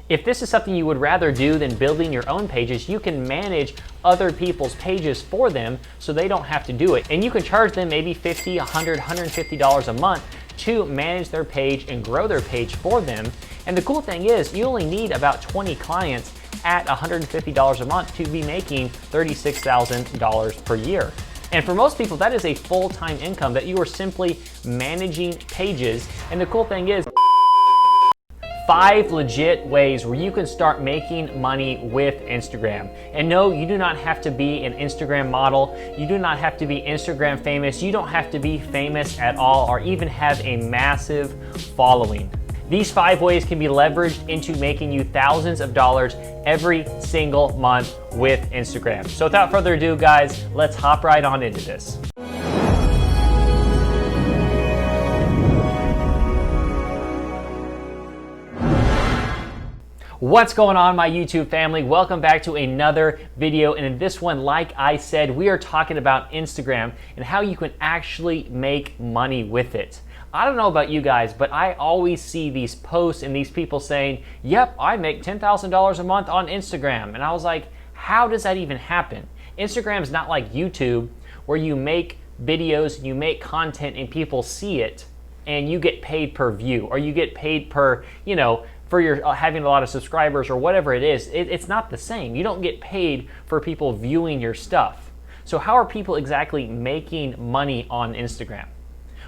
If this is something you would rather do than building your own pages, you can manage other people's pages for them so they don't have to do it. And you can charge them maybe $50, $100, $150 a month to manage their page and grow their page for them. And the cool thing is you only need about 20 clients at $150 a month to be making $36,000 per year. And for most people, that is a full-time income that you are simply managing pages. And the cool thing is, 5 legit ways where you can start making money with Instagram. And no, you do not have to be an Instagram model. You do not have to be Instagram famous. You don't have to be famous at all or even have a massive following. These 5 ways can be leveraged into making you thousands of dollars every single month with Instagram. So without further ado, guys, let's hop right on into this. What's going on, my YouTube family? Welcome back to another video, and in this one, like I said, we are talking about Instagram and how you can actually make money with it. I don't know about you guys, but I always see these posts and these people saying, yep, I make $10,000 a month on Instagram. And I was like, how does that even happen? Instagram is not like YouTube where you make videos, you make content and people see it and you get paid per view, or you get paid per, for your having a lot of subscribers or whatever it is. It's not the same. You don't get paid for people viewing your stuff. So how are people exactly making money on Instagram?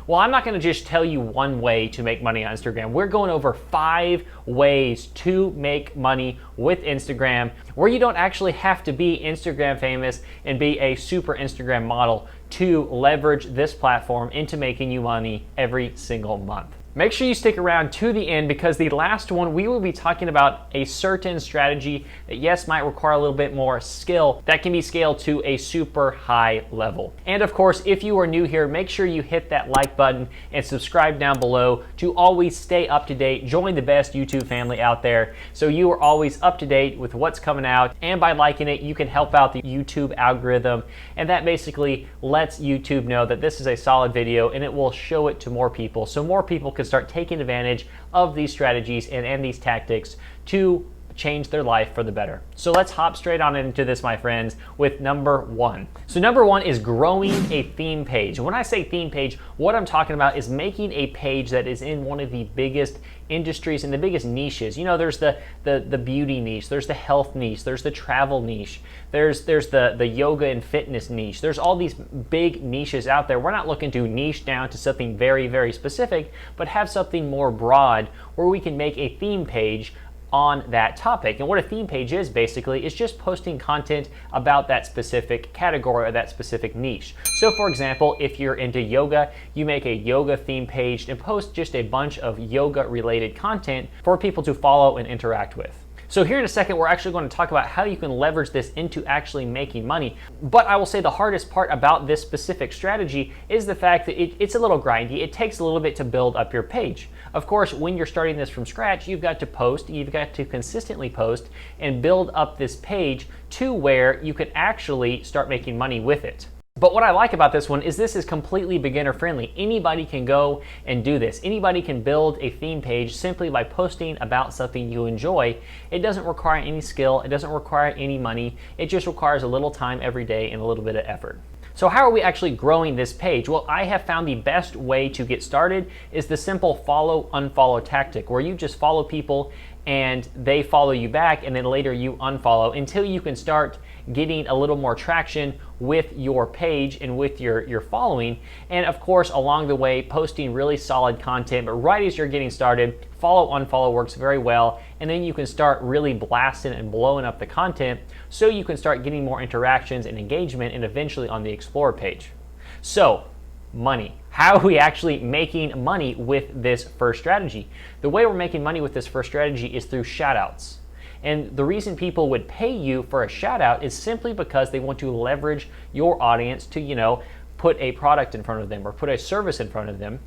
Well, I'm not going to just tell you one way to make money on Instagram. We're going over 5 ways to make money with Instagram where you don't actually have to be Instagram famous and be a super Instagram model to leverage this platform into making you money every single month. Make sure you stick around to the end because the last one we will be talking about a certain strategy that yes might require a little bit more skill that can be scaled to a super high level. And of course, if you are new here, make sure you hit that like button and subscribe down below to always stay up to date. Join the best YouTube family out there so you are always up to date with what's coming out, and by liking it you can help out the YouTube algorithm, and that basically lets YouTube know that this is a solid video and it will show it to more people so more people can start taking advantage of these strategies and these tactics to change their life for the better. So let's hop straight on into this, my friends, with number 1. So number 1 is growing a theme page. When I say theme page, what I'm talking about is making a page that is in one of the biggest industries and the biggest niches. There's the beauty niche, there's the health niche, there's the travel niche, there's the yoga and fitness niche. There's all these big niches out there. We're not looking to niche down to something very, very specific, but have something more broad where we can make a theme page on that topic. And what a theme page is basically is just posting content about that specific category or that specific niche. So for example, if you're into yoga, you make a yoga theme page and post just a bunch of yoga related content for people to follow and interact with. So here in a second, we're actually going to talk about how you can leverage this into actually making money. But I will say the hardest part about this specific strategy is the fact that it's a little grindy. It takes a little bit to build up your page. Of course, when you're starting this from scratch, you've got to post, you've got to consistently post and build up this page to where you can actually start making money with it. But what I like about this one is this is completely beginner friendly. Anybody can go and do this. Anybody can build a theme page simply by posting about something you enjoy. It doesn't require any skill. It doesn't require any money. It just requires a little time every day and a little bit of effort. So how are we actually growing this page? Well, I have found the best way to get started is the simple follow unfollow tactic, where you just follow people and they follow you back, and then later you unfollow until you can start getting a little more traction with your page and with your following. And of course, along the way, posting really solid content. But right as you're getting started, follow unfollow works very well, and then you can start really blasting and blowing up the content so you can start getting more interactions and engagement, and eventually on the explore page. So money. How are we actually making money with this first strategy? The way we're making money with this first strategy is through shoutouts. And the reason people would pay you for a shout out is simply because they want to leverage your audience to, put a product in front of them or put a service in front of them.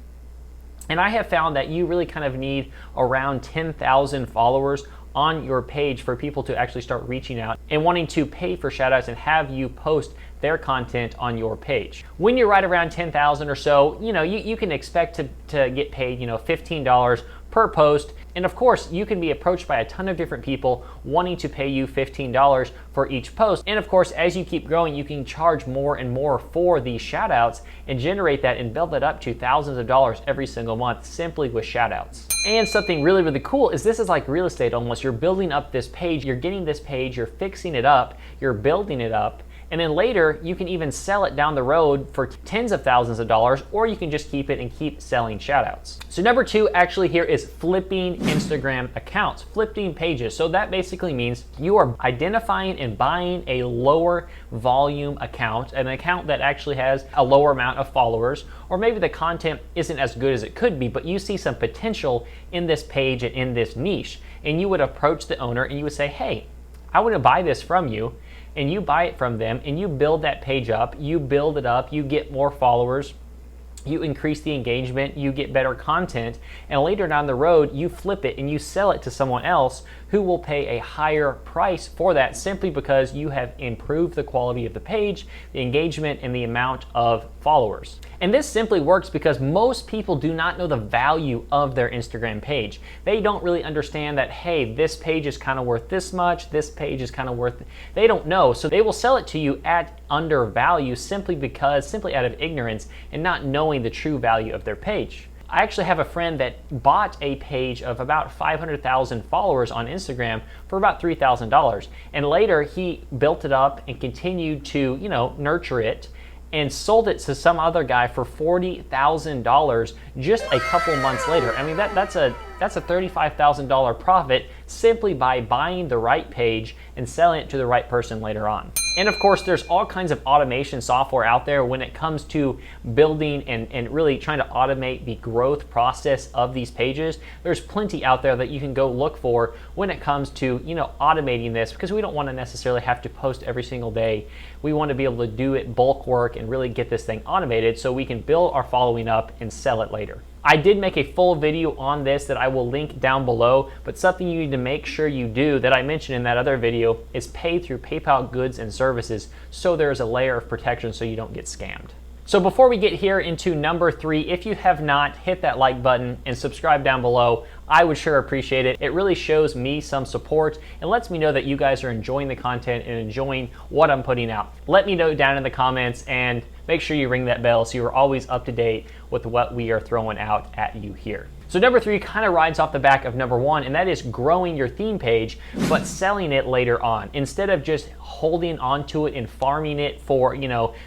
And I have found that you really kind of need around 10,000 followers on your page for people to actually start reaching out and wanting to pay for shout outs and have you post their content on your page. When you're right around 10,000 or so, you can expect to get paid, $15 per post. And of course, you can be approached by a ton of different people wanting to pay you $15 for each post. And of course, as you keep growing, you can charge more and more for these shoutouts and generate that and build that up to thousands of dollars every single month simply with shoutouts. And something really, really cool is this is like real estate almost. You're building up this page, you're getting this page, you're fixing it up, you're building it up, and then later you can even sell it down the road for tens of thousands of dollars, or you can just keep it and keep selling shoutouts. So number 2 actually here is flipping Instagram accounts, flipping pages. So that basically means you are identifying and buying a lower volume account, an account that actually has a lower amount of followers, or maybe the content isn't as good as it could be, but you see some potential in this page and in this niche. And you would approach the owner and you would say, hey, I want to buy this from you. And you buy it from them and you build that page up, you build it up, you get more followers, you increase the engagement, you get better content, and later down the road, you flip it and you sell it to someone else who will pay a higher price for that simply because you have improved the quality of the page, the engagement, and the amount of followers. And this simply works because most people do not know the value of their Instagram page. They don't really understand that, hey, this page is kind of worth this much, this page is kind of worth, they don't know. So they will sell it to you at undervalue simply out of ignorance and not knowing the true value of their page. I actually have a friend that bought a page of about 500,000 followers on Instagram for about $3,000. And later he built it up and continued to, nurture it and sold it to some other guy for $40,000 just a couple months later. I mean, that's a $35,000 profit simply by buying the right page and selling it to the right person later on. And of course, there's all kinds of automation software out there when it comes to building and really trying to automate the growth process of these pages. There's plenty out there that you can go look for when it comes to, automating this, because we don't want to necessarily have to post every single day. We want to be able to do it bulk work and really get this thing automated so we can build our following up and sell it later. I did make a full video on this that I will link down below, but something you need to make sure you do that I mentioned in that other video is pay through PayPal goods and services so there's a layer of protection so you don't get scammed. So before we get here into number 3, if you have not, hit that like button and subscribe down below. I would sure appreciate it. It really shows me some support and lets me know that you guys are enjoying the content and enjoying what I'm putting out. Let me know down in the comments and make sure you ring that bell so you're always up to date with what we are throwing out at you here. So number 3 kind of rides off the back of number 1, and that is growing your theme page, but selling it later on. Instead of just holding onto it and farming it for,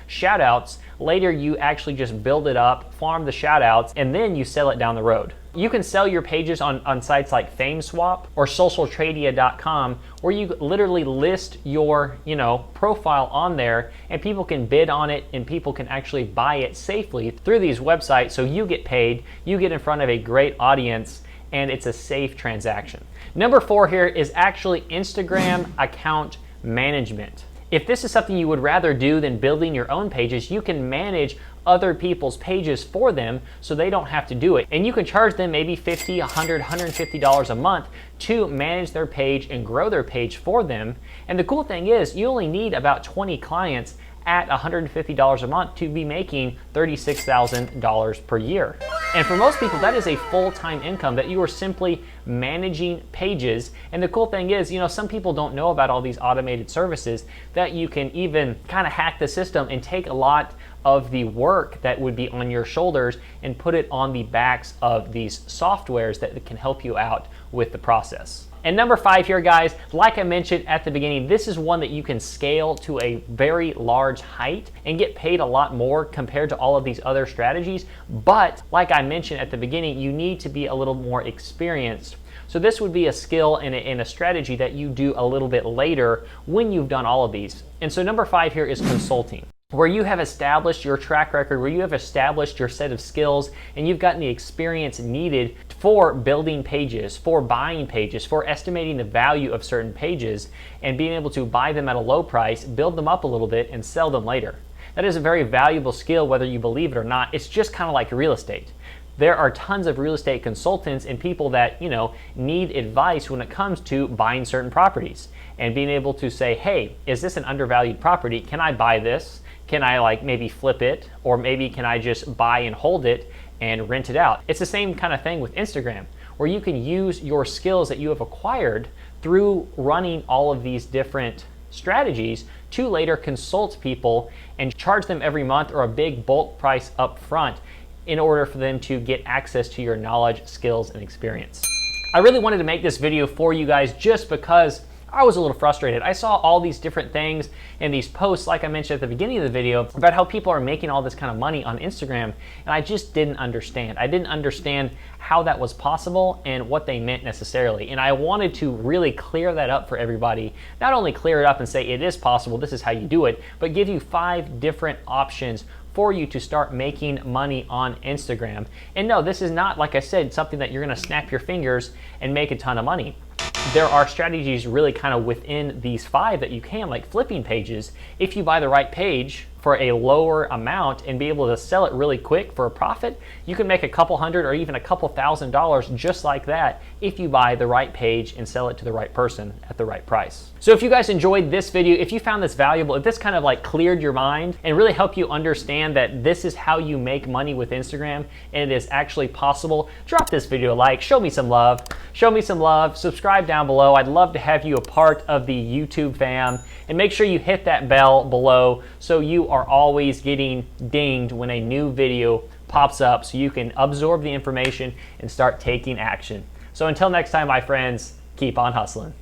shout outs, later you actually just build it up, farm the shout outs, and then you sell it down the road. You can sell your pages on sites like FameSwap or socialtradia.com, where you literally list your, profile on there, and people can bid on it and people can actually buy it safely through these websites. So you get paid, you get in front of a great audience, and it's a safe transaction. Number 4 here is actually Instagram account management. If this is something you would rather do than building your own pages, you can manage other people's pages for them so they don't have to do it. And you can charge them maybe $50, $100, $150 a month to manage their page and grow their page for them. And the cool thing is you only need about 20 clients at $150 a month to be making $36,000 per year. And for most people, that is a full-time income that you are simply managing pages. And the cool thing is, some people don't know about all these automated services that you can even kind of hack the system and take a lot of the work that would be on your shoulders and put it on the backs of these softwares that can help you out with the process. And number 5 here, guys, like I mentioned at the beginning, this is one that you can scale to a very large height and get paid a lot more compared to all of these other strategies. But like I mentioned at the beginning, you need to be a little more experienced. So this would be a skill and a strategy that you do a little bit later when you've done all of these. And so number 5 here is consulting, where you have established your track record, where you have established your set of skills, and you've gotten the experience needed for building pages, for buying pages, for estimating the value of certain pages, and being able to buy them at a low price, build them up a little bit, and sell them later. That is a very valuable skill, whether you believe it or not. It's just kind of like real estate. There are tons of real estate consultants and people that, need advice when it comes to buying certain properties and being able to say, hey, is this an undervalued property? Can I buy this? can I like maybe flip it, or maybe can I just buy and hold it and rent it out? It's the same kind of thing with Instagram, where you can use your skills that you have acquired through running all of these different strategies to later consult people and charge them every month or a big bulk price up front in order for them to get access to your knowledge, skills, and experience. I really wanted to make this video for you guys just because I was a little frustrated. I saw all these different things in these posts, like I mentioned at the beginning of the video, about how people are making all this kind of money on Instagram, and I just didn't understand. I didn't understand how that was possible and what they meant necessarily. And I wanted to really clear that up for everybody. Not only clear it up and say it is possible, this is how you do it, but give you 5 different options for you to start making money on Instagram. And no, this is not, like I said, something that you're gonna snap your fingers and make a ton of money. There are strategies really kind of within these 5 that you can, like flipping pages. If you buy the right page for a lower amount and be able to sell it really quick for a profit, you can make a couple hundred or even a couple $1,000s just like that if you buy the right page and sell it to the right person at the right price. So if you guys enjoyed this video, if you found this valuable, if this kind of like cleared your mind and really helped you understand that this is how you make money with Instagram and it is actually possible, drop this video a like, show me some love, subscribe down below. I'd love to have you a part of the YouTube fam, and make sure you hit that bell below so you are always getting dinged when a new video pops up so you can absorb the information and start taking action. So until next time, my friends, keep on hustling.